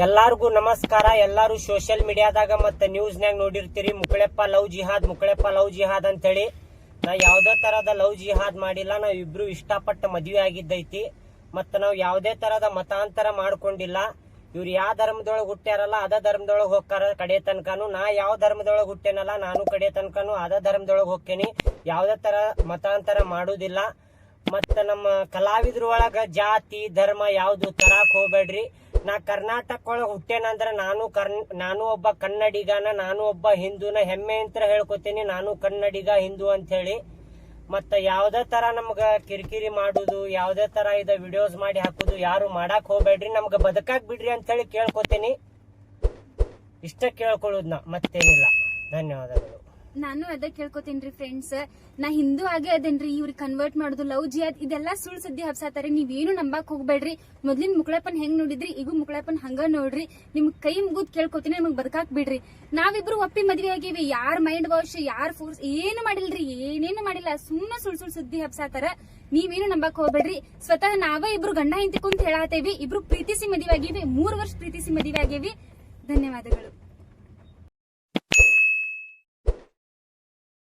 ಎಲ್ಲಾರ್ಗೂ ನಮಸ್ಕಾರ. ಎಲ್ಲಾರು ಸೋಷಿಯಲ್ ಮೀಡಿಯಾದಾಗ ಮತ್ತೆ ನ್ಯೂಸ್ನಾಗ ನೋಡಿರ್ತೀರಿ ಮುಕಳೆಪ್ಪ ಲವ್ ಜಿಹಾದ್ ಅಂತ ಹೇಳಿ. ನಾ ಯಾವ್ದೇ ತರದ ಲವ್ ಜಿಹಾದ್ ಮಾಡಿಲ್ಲ. ನಾವ್ ಇಬ್ರು ಇಷ್ಟಪಟ್ಟ ಮದ್ವೆ ಆಗಿದ್ದೈತಿ. ಮತ್ತ ನಾವ್ ಯಾವ್ದೇ ತರದ ಮತಾಂತರ ಮಾಡ್ಕೊಂಡಿಲ್ಲ. ಇವ್ರು ಯಾವ ಧರ್ಮದೊಳಗೆ ಹುಟ್ಟ್ಯಾರಲ್ಲ ಅದ ಧರ್ಮದೊಳಗೆ ಹೋಗ್ತಾರ ಕಡೆ ತನಕನು. ನಾ ಯಾವ ಧರ್ಮದೊಳಗೆ ಹುಟ್ಟೇನಲ್ಲ ನಾನು ಕಡೆ ತನಕನು ಅದ ಧರ್ಮದೊಳಗೆ ಹೋಗ್ತೇನಿ. ಯಾವ್ದೇ ತರ ಮತಾಂತರ ಮಾಡುದಿಲ್ಲ. ಮತ್ತ ನಮ್ಮ ಕಲಾವಿದ್ರ ಒಳಗ ಜಾತಿ ಧರ್ಮ ಯಾವ್ದು ತರಾಕ್ ಹೋಗ್ಬೇಡ್ರಿ. ನಾ ಕರ್ನಾಟಕ ಒಳಗ ಹುಟ್ಟೇನಂದ್ರ ನಾನು ಒಬ್ಬ ಕನ್ನಡಿಗನ, ನಾನು ಒಬ್ಬ ಹಿಂದೂನ ಹೆಮ್ಮೆ ಅಂತ ಹೇಳ್ಕೊತೀನಿ. ನಾನು ಕನ್ನಡಿಗ ಹಿಂದೂ ಅಂತ ಹೇಳಿ. ಮತ್ತ ಯಾವ್ದೇ ತರ ನಮ್ಗ ಕಿರಿಕಿರಿ ಮಾಡುದು, ಯಾವ್ದೇ ತರ ವಿಡಿಯೋಸ್ ಮಾಡಿ ಹಾಕುದು ಯಾರು ಮಾಡಾಕ್ ಹೋಗ್ಬೇಡ್ರಿ. ನಮ್ಗ ಬದುಕಾಕ್ ಬಿಡ್ರಿ ಅಂತ ಹೇಳಿ ಕೇಳ್ಕೊತೀನಿ. ಇಷ್ಟ ಕೇಳ್ಕೊಳ್ಳೋದ್ ನಾ ಮತ್ತೇನಿಲ್ಲ. ಧನ್ಯವಾದಗಳು. ನಾನು ಅದ ಕೇಳ್ಕೊತೀನ್ರಿ ಫ್ರೆಂಡ್ಸ್. ನಾ ಹಿಂದೂ ಆಗೇ ಅದೇನ್ರಿ. ಇವ್ರಿಗೆ ಕನ್ವರ್ಟ್ ಮಾಡುದು ಲವ್ ಜಿಹಾದ್ ಇದೆಲ್ಲಾ ಸುಳ್ಳು ಸುದ್ದಿ ಹಬ್ಸಾತಾರೆ. ನೀವೇನು ನಂಬಾಕ್ ಹೋಗ್ಬೇಡ್ರಿ. ಮೊದ್ಲಿನ ಮುಕ್ಳಪ್ಪನ್ ಹೆಂಗ್ ನೋಡಿದ್ರಿ ಈಗ ಮುಕ್ಳಪ್ಪನ್ ಹಂಗ ನೋಡ್ರಿ. ನಿಮ್ ಕೈ ಮುಗಿದ್ ಕೇಳ್ಕೊತೀನಿ, ನಮಗ್ ಬದುಕಾಕ್ ಬಿಡ್ರಿ. ನಾವಿಬ್ರು ಒಪ್ಪಿ ಮದ್ವೆ ಆಗಿವಿ. ಯಾರ್ ಮೈಂಡ್ ವಾಶ್ ಯಾರ್ ಫೋರ್ಸ್ ಏನು ಮಾಡಿಲ್ರಿ, ಏನೇನು ಮಾಡಿಲ್ಲ. ಸುಮ್ಮನೆ ಸುಳ್ಳು ಸುದ್ದಿ ಹಬ್ಸಾತಾರ. ನೀವೇನು ನಂಬಾಕ್ ಹೋಗ್ಬೇಡ್ರಿ. ಸ್ವತಃ ನಾವೇ ಇಬ್ರು ಗಂಡ ಹೆಂಡತಿ ಕುಂತ ಹೇಳತ್ತೇವಿ. ಇಬ್ರು ಪ್ರೀತಿಸಿ ಮದ್ವೆ ಆಗಿವಿ. 3 ವರ್ಷ ಪ್ರೀತಿಸಿ ಮದ್ವೆ ಆಗಿವಿ. ಧನ್ಯವಾದಗಳು.